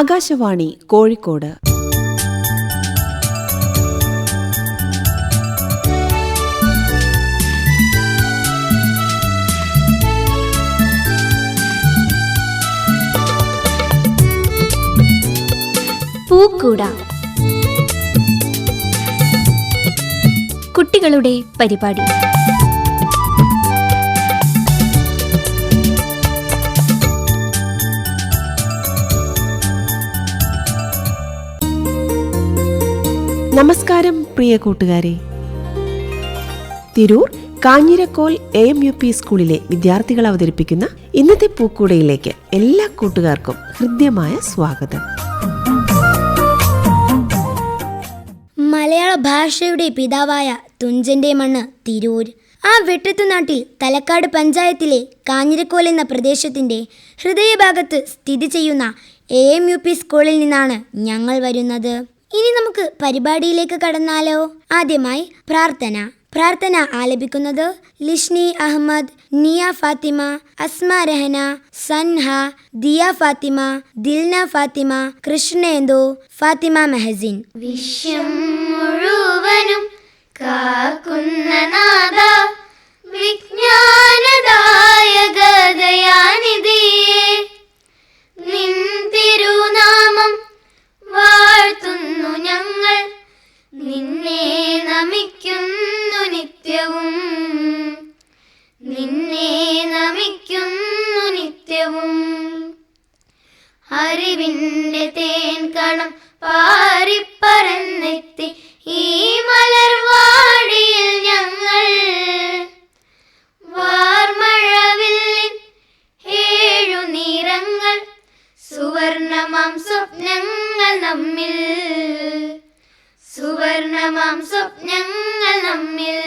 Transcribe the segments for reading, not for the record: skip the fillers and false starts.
ആകാശവാണി കോഴിക്കോട്. പൂക്കൂട, കുട്ടികളുടെ പരിപാടി. നമസ്കാരം പ്രിയ കൂട്ടുകാരെ. തിരൂർ കാഞ്ഞിരക്കോൽ AMUP സ്കൂളിലെ വിദ്യാർത്ഥികൾ അവതരിപ്പിക്കുന്ന ഇന്നത്തെ പൂക്കൂടയിലേക്ക് എല്ലാ കൂട്ടുകാർക്കും ഹൃദ്യമായ സ്വാഗതം. മലയാള ഭാഷയുടെ പിതാവായ തുഞ്ചന്റെ മണ്ണ് തിരൂർ. ആ വെട്ടത്തുനാട്ടിൽ തലക്കാട് പഞ്ചായത്തിലെ കാഞ്ഞിരക്കോൽ എന്ന പ്രദേശത്തിന്റെ ഹൃദയഭാഗത്ത് സ്ഥിതി ചെയ്യുന്ന AMUP സ്കൂളിൽ നിന്നാണ് ഞങ്ങൾ വരുന്നത്. ഇനി നമുക്ക് പരിപാടിയിലേക്ക് കടന്നാലോ. ആദ്യമായി പ്രാർത്ഥന ആലപിക്കുന്നത് ലിഷ്നി അഹമ്മദ്, നിയ ഫാത്തിമ, അസ്മ രഹന, സൻഹ, ദിയ ഫാത്തിമ, ദിൽന ഫാത്തിമ, കൃഷ്ണേന്ദു, ഫാത്തിമ മെഹസിൻ. വിശ്വം മുഴുവനും കാക്കുന്ന നാഥ, വിജ്ഞാനദായക ദയാനിധിയേ, നിൻ തിരുനാമം വാഴ്ത്തുന്നു ഞങ്ങൾ, നിന്നെ നമിക്കുന്നു നിത്യവും, നിന്നെ നമിക്കുന്നു നിത്യവും. അറിവിൻ്റെ തേൻ കണം പാറിപ്പറന്നെത്തി ഈ മലർവാടിയിൽ ഞങ്ങൾ, വാർമഴവില്ലിൻ 7 നിറങ്ങൾ, സുവർണമാം സ്വപ്നങ്ങൾ നമ്മിൽ, സുവർണമാം സ്വപ്നങ്ങൾ നമ്മിൽ.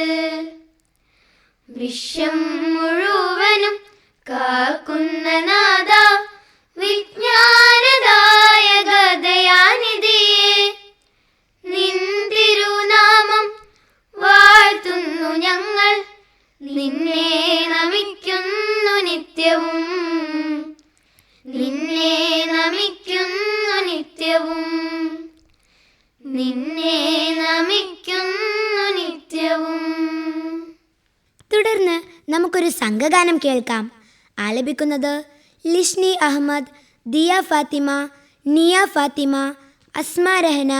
വിശ്വം മുഴുവനും കാക്കുന്ന നാഥ, വിജ്ഞാനദായക ദയാനിധിയേ, നിൻ തിരുനാമം വാഴ്ത്തുന്നു ഞങ്ങൾ, നിന്നെ നമിക്കുന്നു നിത്യവും, നിന്നെ നമിക്കുന്നു നിത്യവും, നിന്നെ നമിക്കുന്നു നിത്യവും. തുടർന്ന് നമുക്കൊരു സംഘഗാനം കേൾക്കാം. ആലപിക്കുന്നത് ലിഷ്നി അഹമ്മദ്, ദിയ ഫാത്തിമ, നിയ ഫാത്തിമ, അസ്മ രഹന,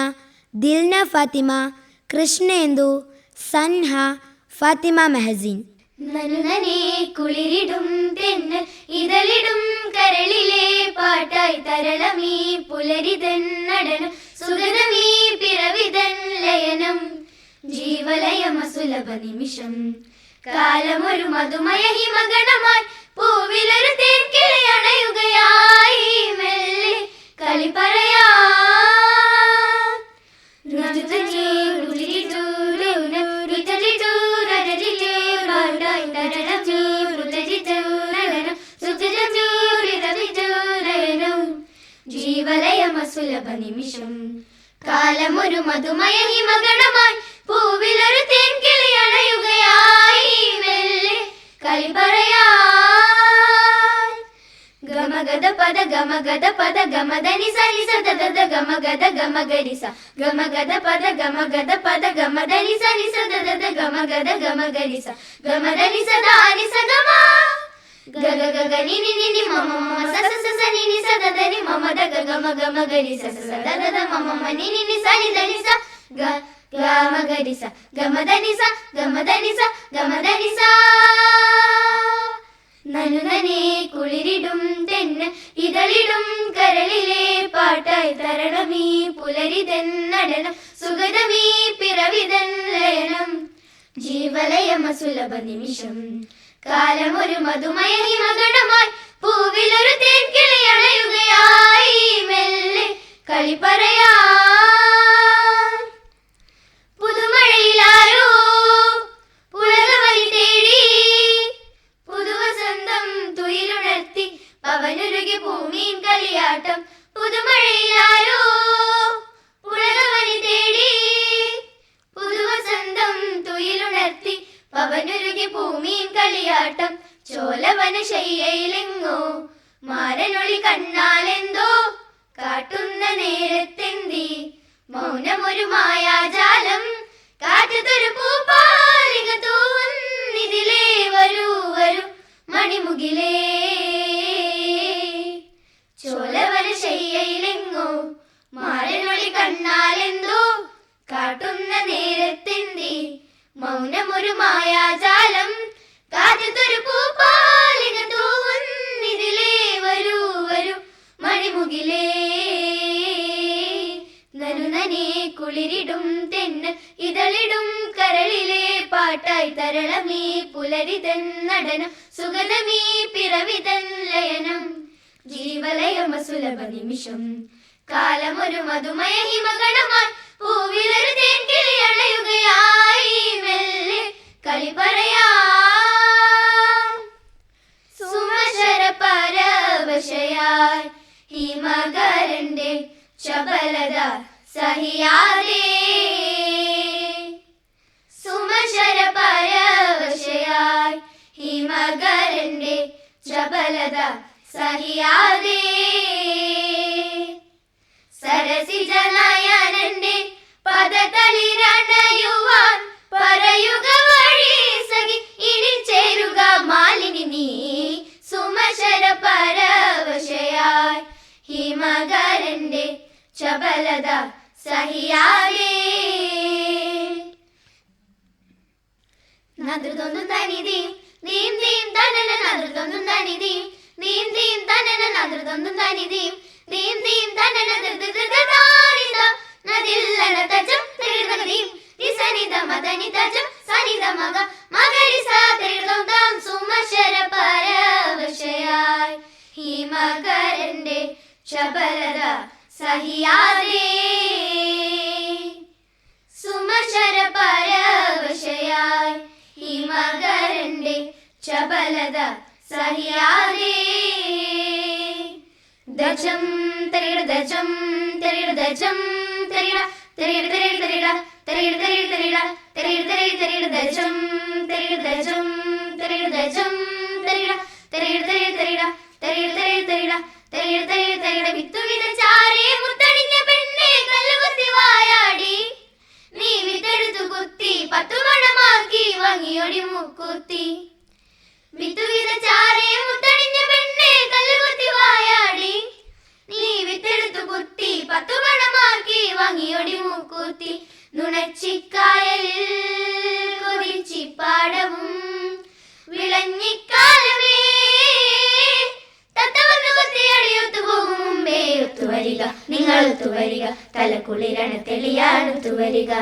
ദിൽന ഫാത്തിമ, കൃഷ്ണേന്ദു, സൻഹ, ഫാത്തിമ മെഹസിൻ. നനുനനെ കുളിരിടും തെന്ന് ഇതളിടും കരളിലെ പാട്ടായി തരളമീ പുലരിതൻ നടനം, സുഗതമീ പിറവിതൻ ലയനം, ജീവലയമസുലഭ നിമിഷം, കാലമൊരു മധുമയ ഹിമഗണമായി, പൂവിലൊരു തേൻകിളി അണയുകയായി മെല്ലെ കളി പറയാ. ജീവലയമസുലഭ നിമിഷം, കാലമൊരു മധുമയ ഹിമഗണമായി, പൂവിലൊരു തേൻകിളി അണയുകയായി മെല്ലെ കളി പറയാ. ഗമഗദ പദ ഗമഗദ പദ ഗമദനി സനി സദദ ഗമഗദ ഗമഗരിസ, ഗമഗദ പദ ഗമഗദ പദ ഗമദനി സനി സദദ ഗമഗദ ഗമഗരിസ, ഗമദനി സദാനി സഗമ, ഗഗ ഗഗ നി നി നി മമ മമ സ സ സ നി നി സദദ നി മമ ദ ഗ ഗമ ഗമ ഗരിസ സദദ മമ മ നി നി നി സനി ദനി സ ഗ ഗമഗരിസ, ഗമദനി സ ഗമദനി സ ഗമദനി സ. നനുനനെ കുളിരിടും തെന്ന് ഇതളിടും കരളിലെ പാട്ടായി തരണമീ പുലരിതൻ നടനം, സുഗതമീ പിറവിതൻ ലയനം, ജീവലയമസുലഭ നിമിഷം, കാലമൊരു മധുമയ ഹിമഗണമായി, പൂവിലൊരു തേൻകിളി അണയുകയായി മെല്ലെ കളി പറയാ. പുതുമഴയിലാരോ പുലകവലി തേടി, പുതുവസന്തം തുയിലുണർത്തി പവനുരുകി ഭൂമിൻ കളിയാട്ടം, പുതുമഴയിലാരോ പുലകവലി തേടി, പുതുവസന്തം തുയിലുണർത്തി പവനുരുകി ഭൂമിൻ കളിയാട്ടം, ചോലവന ശയ്യയിലെങ്ങോ മാരനൊളി കണ്ണാലെന്തോ കാട്ടുന്ന മൗനമൊരു മായാജാലം, കാറ്റത്തൊരു പൂപ്പാലിക തൂവുന്നിതിലേ, വരൂ വരൂ മണിമുകിലേ. ചോലവന ശയ്യയിലെങ്ങോ മാരനൊളി കണ്ണാലെന്തോ കാട്ടുന്ന നേരത്തെന്തേ, മൗനമൊരു മായാജാലം, കാറ്റത്തൊരു പൂപ്പാലിക തൂവുന്നിതിലേ, വരൂ വരൂ മണിമുകിലേ. നനുനനേ കുളിരിടും തെന്ന് ഇതളിടും കരളിലെ പാട്ടായി തരളമീ പുലരിതൻ നടനം, സുഗതമീ പിറവിതൻ ലയനം, ജീവലയമസുലഭ നിമിഷം, കാലമൊരു മധുമയ ഹിമഗണമായി, പൂവിലൊരു തേൻകിളി അണയുകയായി, മെല്ലെ കളി പറയാം. സുമശര പരവശയായി ഹിമകരന്റെ ചപലത സഹിയാതെ, സുമശര പരവശയായി ഹിമകരന്റെ ചപലത സഹിയാതെ, സരസിജ നയനന്റെ പദതളിരണയുവാൻ പറയുക വഴി സഖി, ഇനി ചേരുക മാലിനി നീ, സുമശര പരവശയായി ഹിമകരന്റെ ചപലത സഹിയാതെ. നദൃതൊന്നും തനിതീം നീം നീം തനന, നദൃതൊന്നും തനിതീം നീം നീം തനന, നദൃതൊന്നും തനിതീം നീം നീം തനന, ദൃദൃദൃദാനിത നദില്ലന തജം തിരുദഗദീം ദിസനിത മദനി തജം സനിത മഗ മഗരിസ തിരുദം താം, സുമശര പരവശയായി ഹിമകരന്റെ ചപലത സഹിയാതെ, സുമശര പരവശയായി ഹിമകരന്റെ ചപലത സഹിയാതെ. ദജം തരിട ദജം തരിട ദജം തരിട തരിട തരിട തരിട തരിട തരിട തരിട തരിട തരിട തരിട ദജം തരിട ദജം തരിട ദജം തരിട തരിട തരിട തരിട തരിട തരിട തരിട തരിട തരിട തരിട. വിത്തു വിതച്ചാരേ മുത്തണിഞ്ഞ പെണ്ണെ കല്ലുകുത്തി വായാടി, നീ വിത്തെടുത്തു കുത്തി 10 മണമാക്കി വാങ്ങിയൊടി മൂക്കുത്തി. വിത്തു വിതച്ചാരേ മുത്തണിഞ്ഞ പെണ്ണെ കല്ലുകുത്തി വായാടി, നീ വിത്തെടുത്തു കുത്തി 10 മണമാക്കി വാങ്ങിയൊടി മൂക്കുത്തി. നുണച്ചിക്കായലിൽ കൊതിച്ചിപ്പാടവും വിളഞ്ഞിക്കാലമേ, തത്ത വന്നു കൊത്തിയടിയൊത്തു പോകും മുമ്പേ ഒത്തുവരിക, നിങ്ങൾ ഒത്തുവരിക, തലക്കുളിരാണ് തെളിയാണൊത്തു വരിക.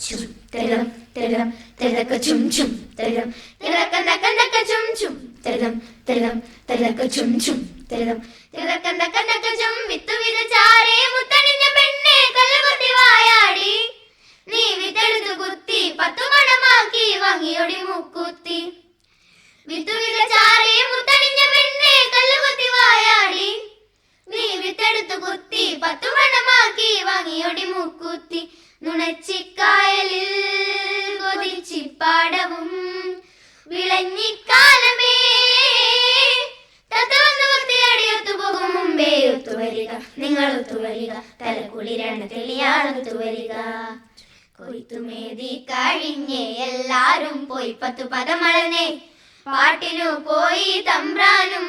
ചും തെരം തെരം തെരക ചും ചും തെരം തിരക്കന്തക്കന്തക്ക ചും ചും തെരം തെരം തെരക ചും ചും തെരം തിരക്കന്തക്കന്തക്ക ചും. വിത്തു വിതച്ചാരേ മുത്തണിഞ്ഞ പെണ്ണെ കല്ലുകുത്തി വായാടി, നീ വിത്തെടുത്തു കുത്തി 10 മണമാക്കി വാങ്ങിയൊടി മൂക്കുത്തി. വിത്തു വിതച്ചാരേ മുത്തണിഞ്ഞ പെണ്ണെ കല്ലുകുത്തി വായാടി, നീ വിത്തെടുത്തു കുത്തി 10 മണമാക്കി വാങ്ങിയൊടി മൂക്കുത്തി. നുണച്ചിക്കായലിൽ കൊതിച്ചിപ്പാടവും വിളഞ്ഞിക്കാലമേ, തത്ത വന്നു കൊത്തിയടിയൊത്തു പോകും മുമ്പേ ഒത്തുവരിക, നിങ്ങൾ ഒത്തുവരിക, തലക്കുളിരാണ് തെളിയാണൊത്തു വരിക. കൊയ്ത്തുമേതി കഴിഞ്ഞേ എല്ലാരും പോയി 10 പദമളന്നേ, പാട്ടിനു പോയി തമ്പ്രാനും.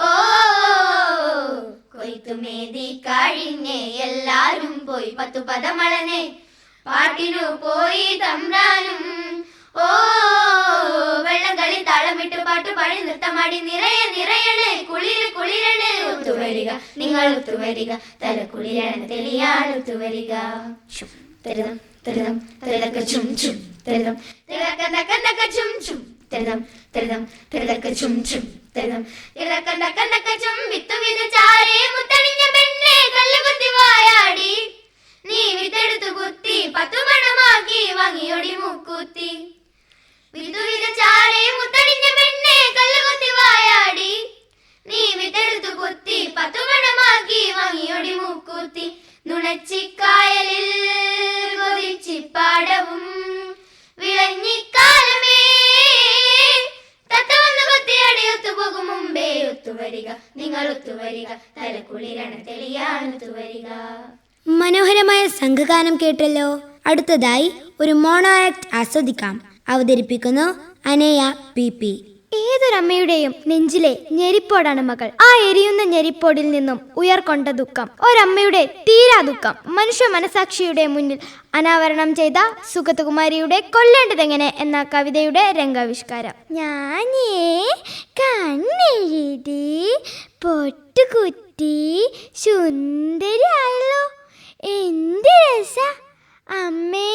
ഓ കൊയ്ത്തുമേതി കഴിഞ്ഞേ എല്ലാരും പോയി 10 പദമളന്നേ, പാട്ടിനു പോയി തമ്പ്രാനും. ഓ വെള്ളം കളി താളമിട്ട് പാട്ട് പാടി നൃത്തമാടി നിറയെ നിറയണേ കുളിര് കുളിരണേ, ഒത്തുവരിക, നിങ്ങൾ ഒത്തുവരിക, തലക്കുളിരാണ് തെളിയാണ് ഒത്തുവരിക. തരുതം തരുതം തരുതക്ക ചും ചും തരുതം തിരക്കന്തക്കന്തക്ക ചും ചും തരുതം തരുതം തരുതക്ക ചും ചും തരുതം തിരക്കന്തക്കന്തക്ക ചും. വിത്തു വിതച്ചാരേ മുത്തണിഞ്ഞ പെണ്ണെ കല്ലുകുത്തി വായാടി, നീ വിത്തെടുത്തു കുത്തി 10 മണമാക്കി വാങ്ങിയൊടി മൂക്കുത്തി. വിത്തു വിതച്ചാരേ മുത്തണിഞ്ഞ പെണ്ണെ കല്ലുകുത്തി വായാടി, നീ വിത്തെടുത്തു കുത്തി 10 മണമാക്കി വാങ്ങിയൊടി മൂക്കുത്തി. നുണച്ചിക്കായലിൽ കൊതിച്ചിപ്പാടവും വിളഞ്ഞിക്കാലമേ, തത്ത വന്നു കൊത്തിയടിയൊത്തു പോകും മുമ്പേ ഒത്തുവരിക, നിങ്ങൾ ഒത്തുവരിക, തലക്കുളിരാണ് തെളിയാണ് ഒത്തുവരിക. മനോഹരമായ സംഘഗാനം കേട്ടല്ലോ. അടുത്തതായി ഒരു മോണോ ആക്ട് ആസ്വദിക്കാം. അവതരിപ്പിക്കുന്നു അനയ പി. ഏതൊരമ്മയുടെയും നെഞ്ചിലെ ഞെരിപ്പോടാണ് മകൾ. ആ എരിയുന്ന ഞെരിപ്പോടിൽ നിന്നും ഉയർകൊണ്ട ദുഃഖം, ഒരമ്മയുടെ തീരാ ദുഃഖം മനുഷ്യ മനസാക്ഷിയുടെ മുന്നിൽ അനാവരണം ചെയ്ത സുഗതകുമാരിയുടെ കൊല്ലേണ്ടതെങ്ങനെ എന്ന കവിതയുടെ രംഗാവിഷ്കാരം. ഞാനേ കണ്ണെഴുതി പൊട്ടുകുത്തി സുന്ദരിയായല്ലോ, എന്ത് രസ അമ്മേ.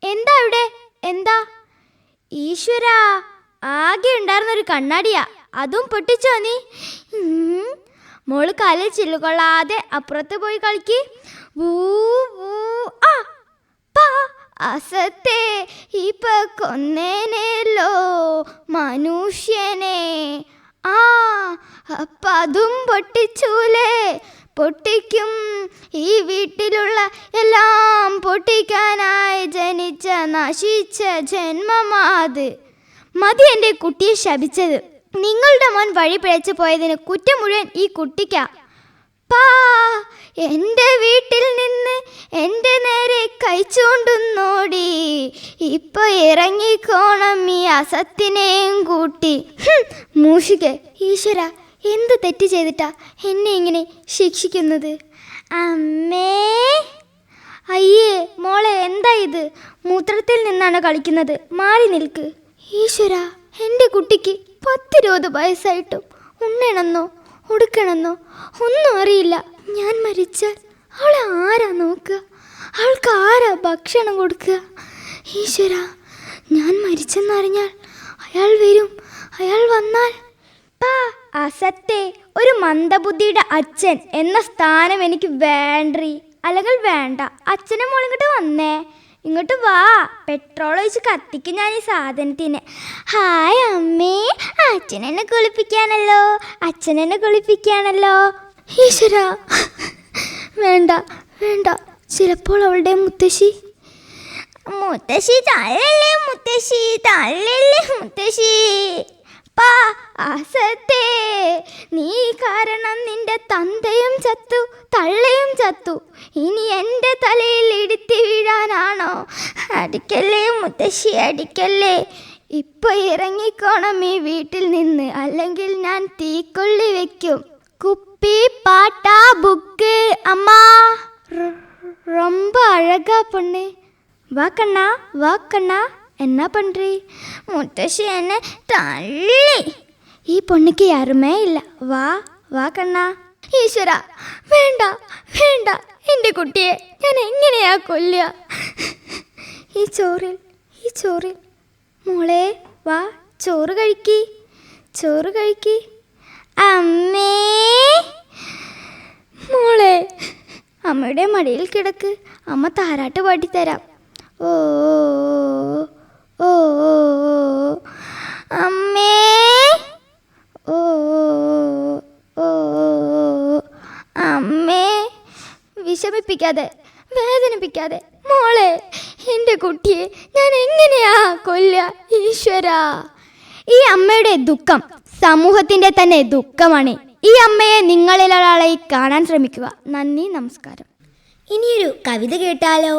എന്താ ഇവിടെ? എന്താ ഈശ്വര, ആകെ ഉണ്ടായിരുന്നൊരു കണ്ണാടിയാ, അതും പൊട്ടിച്ചോ നീ? മോള് കാലിൽ ചില്ലുകൊള്ളാതെ അപ്പുറത്ത് പോയി കളിക്ക്. അസത്തെ ഇപ്പൊ കൊന്നേനല്ലോ മനുഷ്യനെ. അപ്പ അതും പൊട്ടിച്ചൂലേ? പൊട്ടിക്കും. ഈ വീട്ടിലുള്ള എല്ലാം പൊട്ടിക്കാനായി ജനിച്ച നശിച്ച ജന്മമാത്. മതി എൻ്റെ കുട്ടിയെ ശപിച്ചത്. നിങ്ങളുടെ മോൻ വഴി പിഴച്ചു പോയതിന് കുറ്റം മുഴുവൻ ഈ കുട്ടിക്കാ. എൻ്റെ വീട്ടിൽ നിന്ന് എൻ്റെ നേരെ കഴിച്ചുകൊണ്ടുന്നോടി. ഇപ്പൊ ഇറങ്ങിക്കോണം ഈ അസത്തിനെയും കൂട്ടി. മൂഷികെ, ഈശ്വര, എന്ത് തെറ്റ് ചെയ്തിട്ടാ എന്നെ ഇങ്ങനെ ശിക്ഷിക്കുന്നത്? അമ്മേ. അയ്യേ മോളെ, എന്താ ഇത്? മൂത്രത്തിൽ നിന്നാണ് കളിക്കുന്നത്, മാറി നിൽക്ക്. ഈശ്വര, എൻ്റെ കുട്ടിക്ക് 10-20 വയസ്സായിട്ടും ഉണ്ണണമെന്നോ ഉടുക്കണമെന്നോ ഒന്നും അറിയില്ല. ഞാൻ മരിച്ചാൽ അവളെ ആരാ നോക്കുക? അവൾക്ക് ആരാ ഭക്ഷണം കൊടുക്കുക? ഈശ്വര, ഞാൻ മരിച്ചെന്നറിഞ്ഞാൽ അയാൾ വരും. അയാൾ വന്നാൽ അസത്തെ, ഒരു മന്ദബുദ്ധിയുടെ അച്ഛൻ എന്ന സ്ഥാനം എനിക്ക് വേണ്ടീ. അല്ലെങ്കിൽ വേണ്ട. അച്ഛനും മോളും ഇങ്ങോട്ട് വന്നേ, ഇങ്ങോട്ട് വാ. പെട്രോൾ ഒഴിച്ച് കത്തിക്കും ഞാൻ ഈ സാധനത്തിന്. ഹായ് അമ്മേ, അച്ഛനെന്നെ കുളിപ്പിക്കാനല്ലോ, അച്ഛനെന്നെ കുളിപ്പിക്കാനല്ലോ. ഈശ്വര, വേണ്ട വേണ്ട. ചിലപ്പോൾ അവളുടെ മുത്തശ്ശി തള്ളല്ലേ, മുത്തശ്ശി തള്ളല്ലേ, മുത്തശ്ശി. അസത്തെ, നീ കാരണം നിന്റെ തന്തയും ചത്തു, തള്ളയും ചത്തു. ഇനി എൻ്റെ തലയിൽ ഇടുത്തി വീഴാനാണോ? അടിക്കല്ലേ മുത്തശ്ശി, അടിക്കല്ലേ. ഇപ്പൊ ഇറങ്ങിക്കോണം ഈ വീട്ടിൽ നിന്ന്, അല്ലെങ്കിൽ ഞാൻ തീക്കൊള്ളി വെക്കും. കുപ്പി, പാട്ട, ബുക്ക്. അമ്മ ரொம்ப அழகா பொண்ணு. வா கண்ணா, வா கண்ணா. என்ன பண்றீ? മുത്തശ്ശി എന്നെ തള്ളി. ഈ പൊണ്ണിക്ക് യാരുമേ ഇല്ല. വാ വാ കണ്ണാ. ഈശ്വര, വേണ്ട വേണ്ട. എൻ്റെ കുട്ടിയെ ഞാൻ എങ്ങനെയാ കൊല്ലുക? ഈ ചോറിൽ. മോളെ വാ, ചോറ് കഴിക്കി, ചോറ് കഴിക്കി. അമ്മേ. മോളെ, അമ്മയുടെ മടിയിൽ കിടക്ക്, അമ്മ താരാട്ട് പാടിത്തരാം. ഓ ഓ അമ്മേ. ഓ ഓ അമ്മേ. വിഷമിപ്പിക്കാതെ, വേദനിപ്പിക്കാതെ. മോളെ, എൻ്റെ കുട്ടിയെ ഞാൻ എങ്ങനെയാ കൊല്ലുക? ഈശ്വര. ഈ അമ്മയുടെ ദുഃഖം സമൂഹത്തിൻ്റെ തന്നെ ദുഃഖമാണ്. ഈ അമ്മയെ നിങ്ങളിലൊരാളായി കാണാൻ ശ്രമിക്കുക. നന്ദി, നമസ്കാരം. ഇനിയൊരു കവിത കേട്ടാലോ?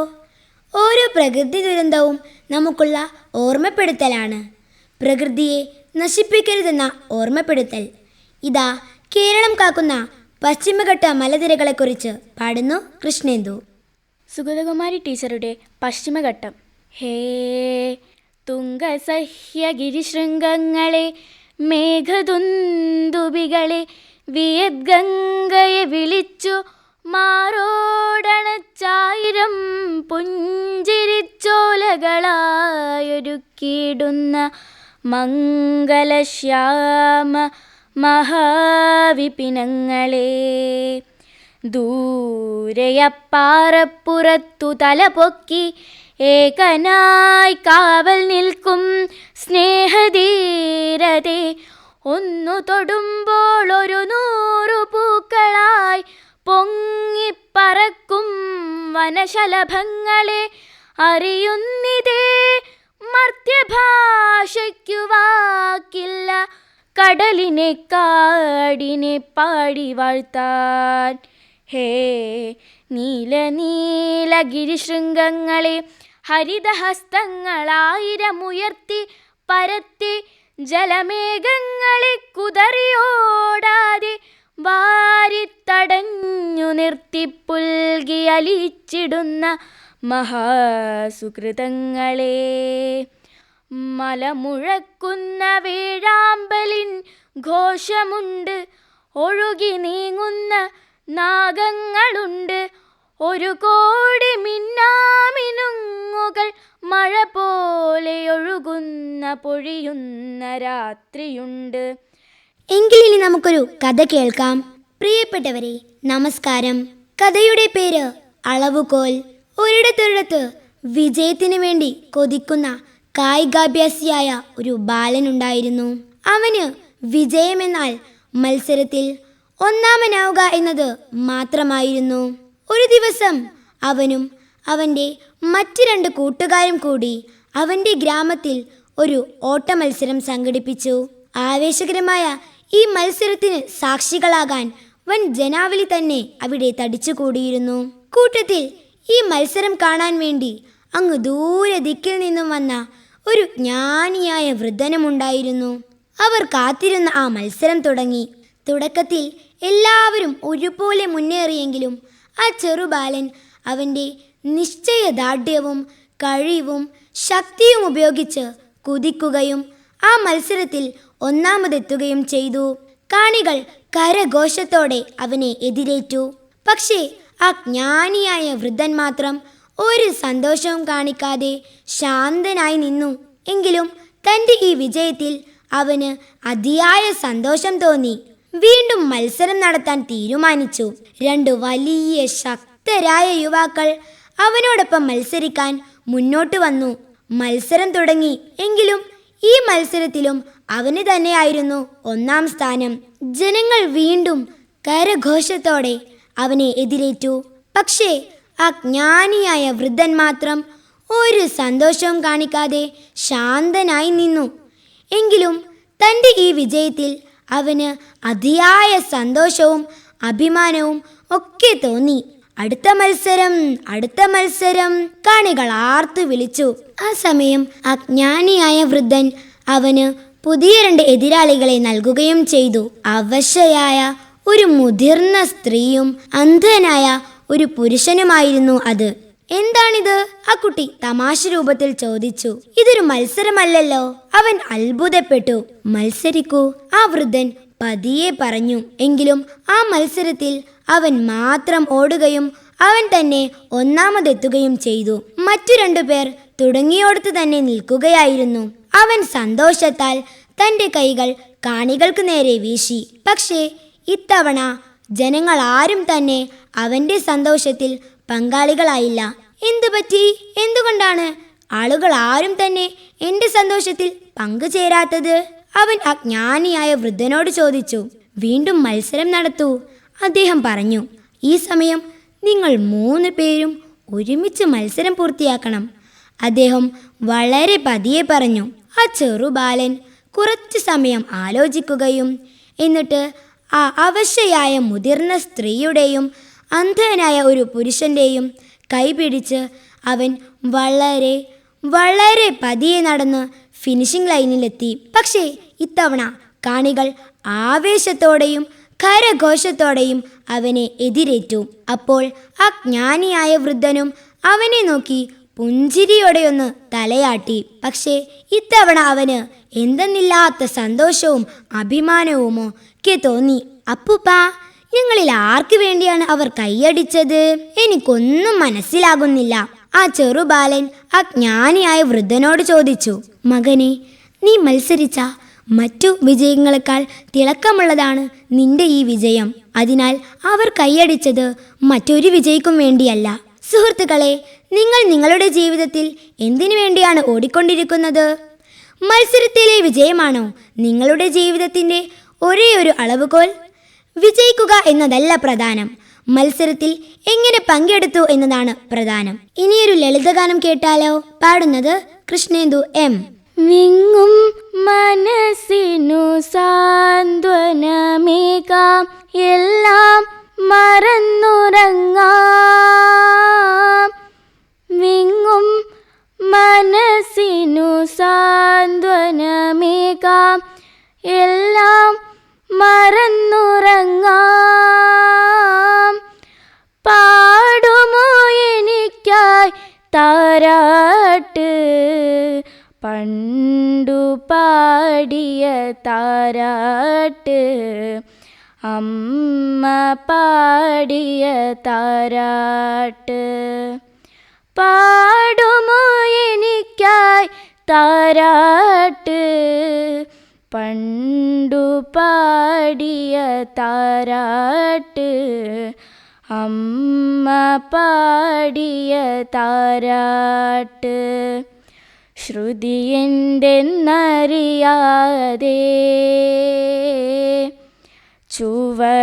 ഓരോ പ്രകൃതി ദുരന്തവും നമുക്കുള്ള ഓർമ്മപ്പെടുത്തലാണ്. പ്രകൃതിയെ നശിപ്പിക്കരുതെന്ന ഓർമ്മപ്പെടുത്തൽ. ഇതാ കേരളം കാക്കുന്ന പശ്ചിമഘട്ട മലനിരകളെക്കുറിച്ച് പാടുന്നു കൃഷ്ണേന്ദു. സുഗതകുമാരി ടീച്ചറുടെ പശ്ചിമഘട്ടം. ഹേ തുംഗസഹ്യഗിരിശൃംഗങ്ങളെ, മേഘദുന്ദുബികളെ, വിയദ്ഗംഗയെ വിളിച്ചു മാറോടണച്ചായിരം പുഞ്ചിരിച്ചോലകളായൊരുക്കിയിടുന്ന മംഗലശ്യാമ മഹാവിപിനങ്ങളെ, ദൂരയപ്പാറപ്പുറത്തു തലപൊക്കി ഏകനായി കാവൽ നിൽക്കും സ്നേഹധീരതേ, ഒന്നു തൊടുമ്പോൾ 100 പൂക്കളായി പൊങ്ങിപ്പറക്കും വനശലഭങ്ങളെ, അറിയുന്നിതേ മർത്യഭാഷയ്ക്കു വാക്കില്ല, കടലിനെ കാടിനെ പാടി വാഴ്ത്താൻ. ഹേ നീലനീലഗിരിശൃംഗങ്ങളെ ഹരിതഹസ്തങ്ങളായിരമുയർത്തി പരത്തി ജലമേഘങ്ങളെ കുതറിയോടാതെ വാരിത്തടഞ്ഞു നിർത്തി പുൽകി അലിച്ചിടുന്ന മഹാസുകൃതങ്ങളെ, മലമുഴക്കുന്ന വേഴാമ്പലിൻ ഘോഷമുണ്ട്, ഒഴുകി നീങ്ങുന്ന നാഗങ്ങളുണ്ട്, 1,000,000 മിന്നാമിനുങ്ങുകൾ മഴ പോലെ ഒഴുകുന്ന പൊഴിയുന്ന രാത്രിയുണ്ട്. എങ്കിലിനി നമുക്കൊരു കഥ കേൾക്കാം. പ്രിയപ്പെട്ടവരെ, നമസ്കാരം. കഥയുടെ പേര് അളവുകോൽ. ഒരിടത്തൊരിടത്ത് വിജയത്തിന് വേണ്ടി കൊതിക്കുന്ന കായികാഭ്യാസിയായ ഒരു ബാലനുണ്ടായിരുന്നു. അവന് വിജയമെന്നാൽ മത്സരത്തിൽ ഒന്നാമനാവുക എന്നത് മാത്രമായിരുന്നു. ഒരു ദിവസം അവനും അവൻ്റെ മറ്റ് 2 കൂട്ടുകാരും കൂടി അവൻ്റെ ഗ്രാമത്തിൽ ഒരു ഓട്ട മത്സരം സംഘടിപ്പിച്ചു. ആവേശകരമായ ഈ മത്സരത്തിന് സാക്ഷികളാകാൻ വൻ ജനാവലി തന്നെ അവിടെ തടിച്ചുകൂടിയിരുന്നു. കൂട്ടത്തിൽ ഈ മത്സരം കാണാൻ വേണ്ടി അങ്ങ് ദൂരെ ദിക്കിൽ നിന്നും വന്ന ഒരു ജ്ഞാനിയായ വൃദ്ധനുമുണ്ടായിരുന്നു. അവർ കാത്തിരുന്ന ആ മത്സരം തുടങ്ങി. തുടക്കത്തിൽ എല്ലാവരും ഒരുപോലെ മുന്നേറിയെങ്കിലും ആ ചെറുബാലൻ അവൻ്റെ നിശ്ചയദാർഢ്യവും കഴിവും ശക്തിയും ഉപയോഗിച്ച് കുതിക്കുകയും ആ മത്സരത്തിൽ ഒന്നാമതെത്തുകയും ചെയ്തു. കാണികൾ കരഘോഷത്തോടെ അവനെ എതിരേറ്റു. പക്ഷേ ആ ജ്ഞാനിയായ വൃദ്ധൻ മാത്രം ഒരു സന്തോഷവും കാണിക്കാതെ ശാന്തനായി നിന്നു. എങ്കിലും തൻ്റെ ഈ വിജയത്തിൽ അവന് അതിയായ സന്തോഷം തോന്നി. വീണ്ടും മത്സരം നടത്താൻ തീരുമാനിച്ചു. 2 വലിയ ശക്തരായ യുവാക്കൾ അവനോടൊപ്പം മത്സരിക്കാൻ മുന്നോട്ട് വന്നു. മത്സരം തുടങ്ങി. എങ്കിലും ഈ മത്സരത്തിലും അവന് തന്നെയായിരുന്നു 1-ാം സ്ഥാനം. ജനങ്ങൾ വീണ്ടും കരഘോഷത്തോടെ അവനെ എതിരേറ്റു. പക്ഷേ ആ ജ്ഞാനിയായ വൃദ്ധൻ മാത്രം ഒരു സന്തോഷവും കാണിക്കാതെ ശാന്തനായി നിന്നു. എങ്കിലും തൻ്റെ ഈ വിജയത്തിൽ അവന് അതിയായ സന്തോഷവും അഭിമാനവും ഒക്കെ തോന്നി. അടുത്ത മത്സരം കാണികൾ ആർത്തു വിളിച്ചു. ആ സമയം അജ്ഞാനിയായ വൃദ്ധൻ അവന് പുതിയ 2 എതിരാളികളെ നൽകുകയും ചെയ്തു. അവശയായ ഒരു മുതിർന്ന സ്ത്രീയും അന്ധനായ ഒരു പുരുഷനുമായിരുന്നു അത്. എന്താണിത്? ആ കുട്ടി തമാശ രൂപത്തിൽ ചോദിച്ചു. ഇതൊരു മത്സരമല്ലല്ലോ. അവൻ അത്ഭുതപ്പെട്ടു. മത്സരിക്കൂ, ആ വൃദ്ധൻ പതിയെ പറഞ്ഞു. എങ്കിലും ആ മത്സരത്തിൽ അവൻ മാത്രം ഓടുകയും അവൻ തന്നെ ഒന്നാമതെത്തുകയും ചെയ്തു. മറ്റു 2 പേർ തുടങ്ങിയോടത്ത് തന്നെ നിൽക്കുകയായിരുന്നു. അവൻ സന്തോഷത്താൽ തൻ്റെ കൈകൾ കാണികൾക്ക് നേരെ വീശി. പക്ഷേ ഇത്തവണ ജനങ്ങൾ ആരും തന്നെ അവൻ്റെ സന്തോഷത്തിൽ പങ്കാളികളായില്ല. എന്തുപറ്റി? എന്തുകൊണ്ടാണ് ആളുകൾ ആരും തന്നെ എൻ്റെ സന്തോഷത്തിൽ പങ്കുചേരാത്തത്? അവൻ അജ്ഞാനിയായ വൃദ്ധനോട് ചോദിച്ചു. വീണ്ടും മത്സരം നടത്തൂ, അദ്ദേഹം പറഞ്ഞു. ഈ സമയം നിങ്ങൾ 3 പേരും ഒരുമിച്ച് മത്സരം പൂർത്തിയാക്കണം, അദ്ദേഹം വളരെ പതിയെ പറഞ്ഞു. ആ ചെറുബാലൻ കുറച്ചു സമയം ആലോചിക്കുകയും എന്നിട്ട് ആ അവശയായ മുതിർന്ന സ്ത്രീയുടെയും അന്ധനായ ഒരു പുരുഷൻ്റെയും കൈപിടിച്ച് അവൻ വളരെ വളരെ പതിയെ നടന്ന് ഫിനിഷിംഗ് ലൈനിലെത്തി. പക്ഷേ ഇത്തവണ കാണികൾ ആവേശത്തോടെയും കരഘോഷത്തോടെയും അവനെ എതിരേറ്റു. അപ്പോൾ ആ ജ്ഞാനിയായ വൃദ്ധനും അവനെ നോക്കി പുഞ്ചിരിയോടെയൊന്ന് തലയാട്ടി. പക്ഷേ ഇത്തവണ അവന് എന്തെന്നില്ലാത്ത സന്തോഷവും അഭിമാനവുമോ ഒക്കെ തോന്നി. അപ്പൂപ്പാ, ഞങ്ങളിൽ ആർക്ക് വേണ്ടിയാണ് അവർ കൈയടിച്ചത്? എനിക്കൊന്നും മനസ്സിലാകുന്നില്ല. ആ ചെറുബാലൻ ആ ജ്ഞാനിയായ വൃദ്ധനോട് ചോദിച്ചു. മകനെ, നീ മത്സരിച്ച മറ്റു വിജയങ്ങളെക്കാൾ തിളക്കമുള്ളതാണ് നിന്റെ ഈ വിജയം. അതിനാൽ അവർ കൈയടിച്ചത് മറ്റൊരു വിജയിക്കും വേണ്ടിയല്ല. സുഹൃത്തുക്കളെ, നിങ്ങൾ നിങ്ങളുടെ ജീവിതത്തിൽ എന്തിനു വേണ്ടിയാണ് ഓടിക്കൊണ്ടിരിക്കുന്നത്? മത്സരത്തിലെ വിജയമാണോ നിങ്ങളുടെ ജീവിതത്തിൻ്റെ ഒരേ ഒരു അളവുകോൽ? വിജയിക്കുക എന്നതല്ല പ്രധാനം, മത്സരത്തിൽ എങ്ങനെ പങ്കെടുത്തു എന്നതാണ് പ്രധാനം. ഇനിയൊരു ലളിതഗാനം കേട്ടാലോ? പാടുന്നത് കൃഷ്ണേന്ദു എം. വിങ്ങും മനസ്സിനു സാന്ത്വനമേകാം, എല്ലാം മറന്നുറങ്ങാം. വിങ്ങും മനസ്സിനു സാന്ത്വനമേകാം. എല്ലാം മറന്നുറങ്ങാം. പാടുമോ എനിക്കായി താരാട്ട്, പണ്ടു പാടിയ താരാട്ട്, അമ്മ പാടിയ താരാട്ട്. പാടുമോ എനിക്കായി താരാട്ട്, പണ്ടു പാടിയ താരാട്ട്, അമ്മ പാടിയ താരാട്ട്. ശ്രുതി എന്തെന്നറിയാതെ ചുവടുകളില്ലാതെ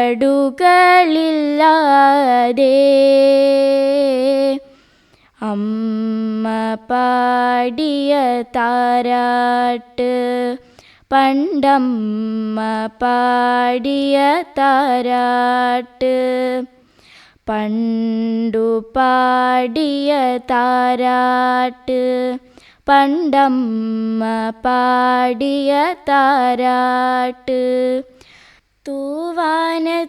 അമ്മ പാടിയ താരാട്ട്, പണ്ടമ്മ പാടിയ താരാട്ട്, പണ്ടു പാടിയ താരാട്ട്, പണ്ടമ്മ പാടിയ താരാട്ട്. തൂവാനത്തുമ്പിയെ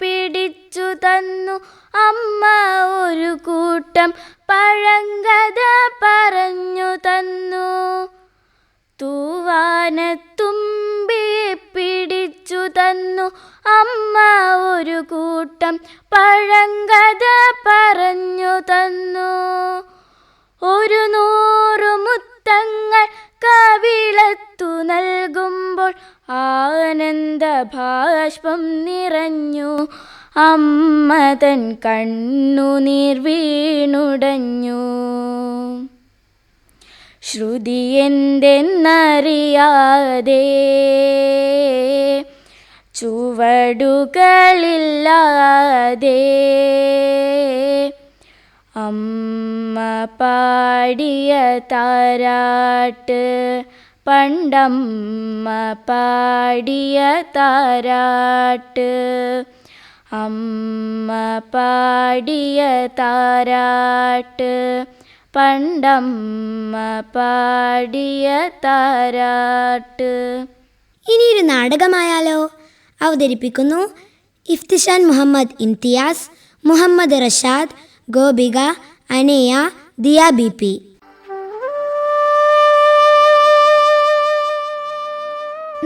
പിടിച്ചു തന്നു അമ്മ ഒരു കൂട്ടം പഴങ്കഥ പറഞ്ഞു തന്നു. തൂവാനത്തുമ്പിയെ പിടിച്ചു തന്നു അമ്മ ഒരു കൂട്ടം പഴങ്കഥ പറഞ്ഞു തന്നു. 100 മുത്തങ്ങൾ കവിളത്തു നൽകുമ്പോൾ ആനന്ദ ബാഷ്പം നിറഞ്ഞു. അമ്മ തൻ കണ്ണുനീർ വീണുടഞ്ഞു. ശ്രുതി എന്തെന്നറിയാതെ ചുവടുകളില്ലാതെ അമ്മ പാടിയ താരാട്ട്, പണ്ടമ്മ പാടിയ താരാട്ട്, അമ്മ പാടിയ താരാട്ട്, പണ്ടമ്മ പാടിയ താരാട്ട്. ഇനിയൊരു നാടകമായാലോ? അവതരിപ്പിക്കുന്നു ഇഫ്തിഷാൻ മുഹമ്മദ് ഇംതിയാസ്, മുഹമ്മദ് റഷാദ്, ഗോപിക, അനയ, ദിയ BP.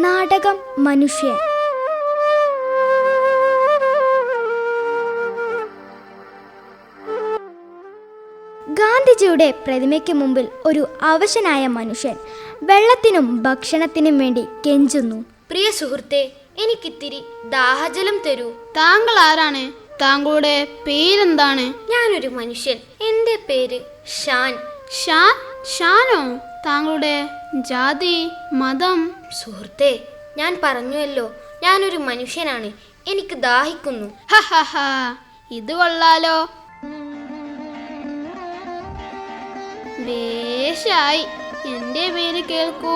നാടകം മനുഷ്യൻ. ഗാന്ധിജിയുടെ പ്രതിമയ്ക്ക് മുമ്പിൽ ഒരു അവശനായ മനുഷ്യൻ വെള്ളത്തിനും ഭക്ഷണത്തിനും വേണ്ടി കെഞ്ചുന്നു. പ്രിയ സുഹൃത്തെ, എനിക്കിത്തിരി ദാഹജലം തരൂ. താങ്കൾ ആരാണ്? താങ്കളുടെ പേരെന്താണ്? ഞാനൊരു മനുഷ്യൻ. എൻ്റെ പേര് ഷാൻ. ഷാൻ? ഷാനോ? താങ്കളുടെ ജാതി, മതം? സുഹൃത്തെ, ഞാൻ പറഞ്ഞുവല്ലോ, ഞാനൊരു മനുഷ്യനാണ്. എനിക്ക് ദാഹിക്കുന്നു. ഹഹഹ, ഇത് കൊള്ളാലോ. ദേശായി. എൻ്റെ പേര് കേൾക്കൂ.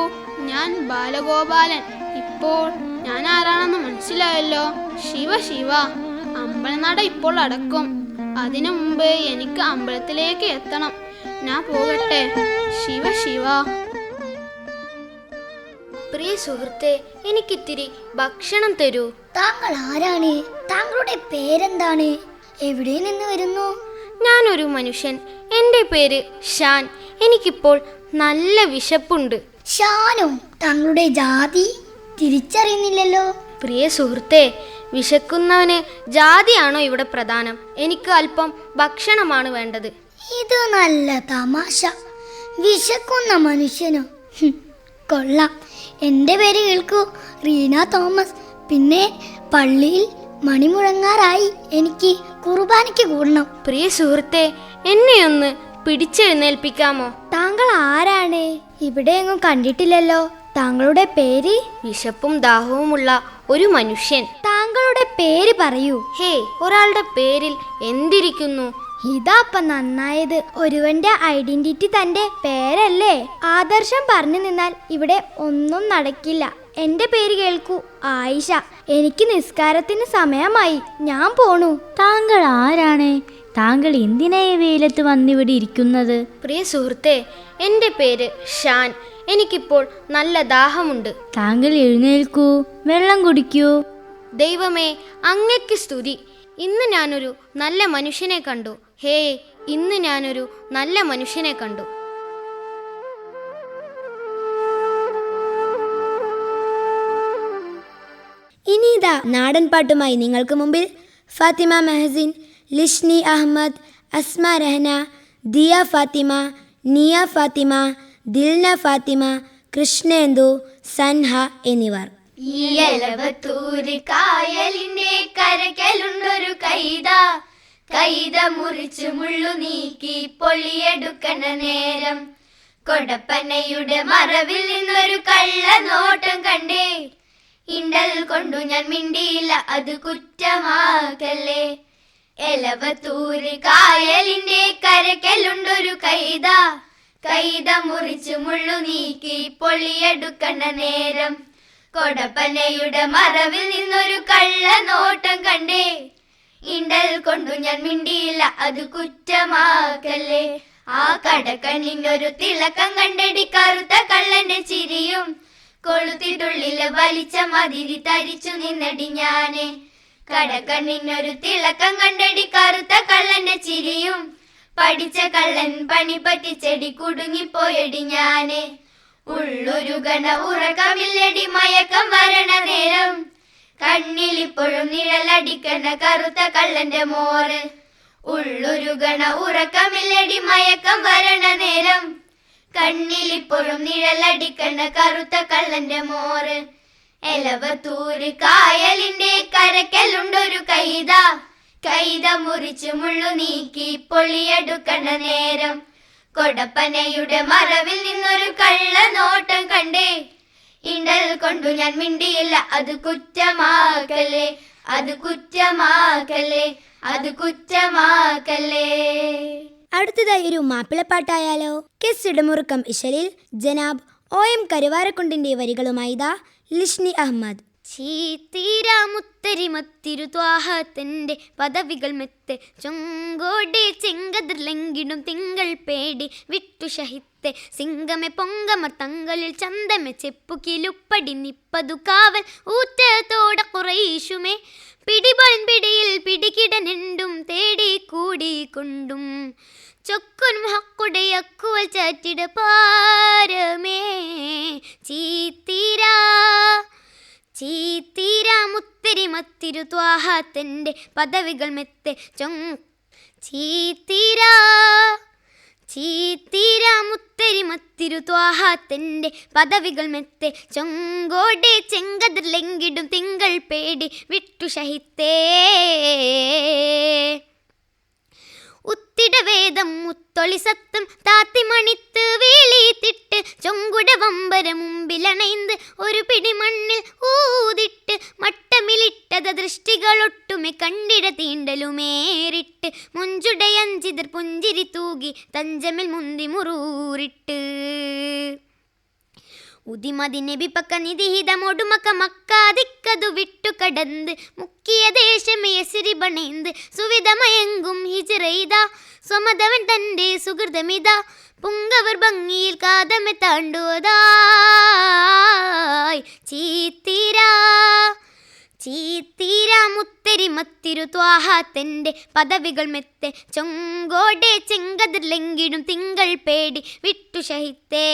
ഞാൻ ബാലഗോപാലൻ. ഇപ്പോൾ ഞാൻ ആരാണെന്ന് മനസ്സിലായല്ലോ. ശിവ ശിവ. അമ്പലനട ഇപ്പോൾ അടക്കും. അതിനു മുമ്പ് എനിക്ക് അമ്പലത്തിലേക്ക് എത്തണം. ഞാൻ പോകട്ടെ. ശിവ ശിവ. പ്രിയ സുഹൃത്തെ, എനിക്കിത്തിരി ഭക്ഷണം തരൂ. താങ്കൾ ആരാണ്? താങ്കളുടെ പേരെന്താണ്? എവിടെ നിന്ന് വരുന്നു? ഞാനൊരു മനുഷ്യൻ. എൻ്റെ പേര് ഷാൻ. എനിക്കിപ്പോൾ നല്ല വിശപ്പുണ്ട്. ഷാനോ? താങ്കളുടെ ജാതി തിരിച്ചറിയുന്നില്ലല്ലോ. പ്രിയ സുഹൃത്തെ, വിശക്കുന്നവന് ജാതിയാണോ ഇവിടെ പ്രധാനം? എനിക്ക് അല്പം ഭക്ഷണമാണ് വേണ്ടത്. ഇത് നല്ല തമാശ. വിശക്കുന്ന മനുഷ്യനോ? കൊള്ളാം. എൻ്റെ പേര് കേൾക്കൂ, റീന തോമസ്. പിന്നെ പള്ളിയിൽ മണിമുഴങ്ങാറായി. എനിക്ക് കുർബാനയ്ക്ക് കൂടണം. പ്രിയ സുഹൃത്തെ, എന്നെയൊന്ന് പിടിച്ചെഴുന്നേൽപ്പിക്കാമോ? താങ്കൾ ആരാണ്? ഇവിടെ എങ്ങും കണ്ടിട്ടില്ലല്ലോ. താങ്കളുടെ പേര്? വിശപ്പും ദാഹവുമുള്ള ഒരു മനുഷ്യൻ. താങ്കളുടെ പേര് പറയൂ. ഹേ, ഒരാളുടെ പേരിൽ എന്തിരിക്കുന്നു? ഇതാപ്പ നന്നായത്. ഒരുവന്റെ ഐഡന്റിറ്റി തന്റെ പേരല്ലേ. ആദർശം പറഞ്ഞു നിന്നാൽ ഇവിടെ ഒന്നും നടക്കില്ല. എന്റെ പേര് കേൾക്കൂ, ആയിഷ. എനിക്ക് നിസ്കാരത്തിന് സമയമായി, ഞാൻ പോണു. താങ്കൾ ആരാണ്? താങ്കൾ എന്തിനാ ഈ വെയിലത്ത് വന്നിവിടെ ഇരിക്കുന്നത്? പ്രിയ സുഹൃത്തെ, എൻ്റെ പേര് ഷാൻ. എനിക്കിപ്പോൾ നല്ല ദാഹമുണ്ട്. താങ്കൾ എഴുന്നേൽക്കൂ, വെള്ളം കുടിക്കൂ. ദൈവമേ, അങ്ങയ്ക്ക് സ്തുതി. ഇന്ന് ഞാനൊരു നല്ല മനുഷ്യനെ കണ്ടു. ഹേ, ഇന്ന് ഞാനൊരു നല്ല മനുഷ്യനെ കണ്ടു. ഇനി ഇതാ നാടൻ പാട്ടുമായി നിങ്ങൾക്ക് മുമ്പിൽ ഫാത്തിമ മെഹസിൻ, ലിഷ്നി അഹമ്മദ്, അസ്മ രഹന, ദിയ ഫാത്തിമ, നിയ ഫാത്തിമ, ദിൽന ഫാത്തിമ, കൃഷ്ണേന്ദു, സൻഹ എന്നിവർ. ഈ എലവത്തൂര് കായലിന്റെ കരക്കലുണ്ടൊരു കൈത മുറിച്ചു മുള്ളു നീക്കി പൊള്ളിയെടുക്കണ നേരം കൊടപ്പനയുടെ മറവിൽ നിന്നൊരു കള്ള നോട്ടം കണ്ടേ. ഇണ്ടൽ കൊണ്ടു ഞാൻ മിണ്ടിയില്ല, അത് കുറ്റമാക്കല്ലേ. എലവത്തൂര് കായലിന്റെ കരക്കലുണ്ടൊരു കൈത മുറിച്ചു മുള്ളു നീക്കി പൊള്ളിയെടുക്കണ നേരം കൊടപ്പനയുടെ മറവിൽ നിന്നൊരു കള്ള നോട്ടം കണ്ടേ. ഇണ്ടൽ കൊണ്ടു ഞാൻ മിണ്ടിയില്ല, അത് കുറ്റമാക്കല്ലേ. ആ കടക്കണ്ണിനൊരു തിളക്കം കണ്ടെടി കറുത്ത കള്ളന്റെ ചിരിയും കൊളുത്തിട്ടുള്ളില് വലിച്ച മതിരി തരിച്ചു നിന്നടി ഞാന്. കടക്കണ്ണിനൊരു തിളക്കം കണ്ടടി കറുത്ത കള്ളന്റെ ചിരിയും പഠിച്ച കള്ളൻ പണി പറ്റിച്ചെടി കുടുങ്ങിപ്പോയടി ഞാന്. ഉള്ളൊരുകണ ഉറക്കമില്ലടി മയക്കം വരണ നേരം കണ്ണിലിപ്പോഴും നിഴലടിക്കണ കറുത്ത കള്ളന്റെ മോറ്. ഉള്ളൊരുകണ ഉറക്കമില്ലടി മയക്കം വരണ നേരം കണ്ണിലിപ്പോഴും നിഴലടിക്കണ കറുത്ത കള്ളന്റെ മോറ്. എലവത്തൂര് കായലിന്റെ കരക്കലുണ്ടൊരു കൈത മുറിച്ചു മുള്ളു നീക്കി പൊള്ളിയെടുക്കണ നേരം കൊടപ്പനയുടെ മറവിൽ നിന്നൊരു കള്ള നോട്ടം കണ്ടേ. ഇണ്ടൽ കൊണ്ടു ഞാൻ മിണ്ടിയില്ല, അത് കുറ്റമാക്കല്ലേ, അത് കുറ്റമാക്കല്ലേ, അത് കുറ്റമാക്കല്ലേ. അടുത്തതായി ഒരു മാപ്പിളപ്പാട്ടായാലോ? കെസ് ഇടമുറുക്കം ഇശലിൽ ജനാബ് OM കരുവാരക്കുണ്ടിന്റെ വരികളുമായി ഇതാ ലിഷ്നി അഹമ്മദ്. ചീത്തീരാമുത്തരിമത്തിരു ത്വാഹത്തിന്റെ പദവികൾ മെത്തെ ചൊങ്കോടെ ചെങ്കതിർലെങ്കിടും തിങ്കൾ പേടി വിട്ടു ഷഹിത്തെ സിംഗമെ പൊങ്കമർ തങ്ങളിൽ ചന്തമെ ചെപ്പുകിലുപ്പടി നിപ്പതു കാവൽ ഊറ്റത്തോട കുറേശുമേ പിടിപൊൻ പിടിയിൽ പിടികിടനെണ്ടും തേടി കൂടിക്കൊണ്ടും ചൊക്കുനും ഹക്കുടയക്കുവൽ ചാറ്റിട പാരമേ ചീത്തീരാമുത്തരിമത്തിരു ത്വാഹത്തിന്റെ പദവികൾ മെത്തെ ചീത്തീരാമുത്തരിമത്തിരു ത്വാഹത്തിന്റെ പദവികൾ മെത്തെ ചൊങ്കോടെ ചെങ്കതിർലെങ്കിടും തിങ്കൾ പേടി വിട്ടു ഷഹിത്തേ ഉത്തിടവേദം മുത്തൊളിസത്തും താത്തിമണിത്ത് വേളിത്തിട്ട് ചൊങ്കുട വമ്പര മുമ്പിലണൈந்து ഒരു പിടിമണ്ണിൽ ഊതിട്ട് മട്ടമിലിട്ടത ദൃഷ്ടികളൊട്ടുമെ കണ്ടിട തീണ്ടലുമേറിട്ട് മുഞ്ചുടയഞ്ചിതർ പുഞ്ചിരി തൂകി തഞ്ചമിൽ മുന്തി മുറൂറിട്ട് ഉദിമതിനെബിപ്പക്ക നിധിഹിതമൊടുമക്ക മക്കാതിക്കതു വിട്ടു കടന്ന് മുക്കിയ ദേശമയസിരി ബണേന്ത് സുവിധമയങ്കും ഹിജറൈത സ്വമതവൻ തൻ്റെ സുഹൃതമിത പുങ്കവർ ഭംഗിയിൽ കാതമെ താണ്ടുവതായി ചീത്തീരാമുത്തരിമത്തിരു ത്വാഹത്തിന്റെ പദവികൾ മെത്തെ ചൊങ്കോടെ ചെങ്കതിർലെങ്കിടും തിങ്കൾ പേടി വിട്ടു ഷഹിത്തേ.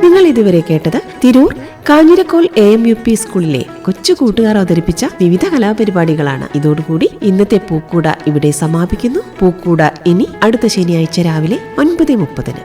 നിങ്ങൾ ഇതുവരെ കേട്ടത് തിരൂർ കാഞ്ഞിരക്കോൽ AMUP സ്കൂളിലെ കൊച്ചു കൂട്ടുകാർ അവതരിപ്പിച്ച വിവിധ കലാപരിപാടികളാണ്. ഇതോടുകൂടി ഇന്നത്തെ പൂക്കൂട ഇവിടെ സമാപിക്കുന്നു. പൂക്കൂട ഇനി അടുത്ത ശനിയാഴ്ച രാവിലെ 9:30.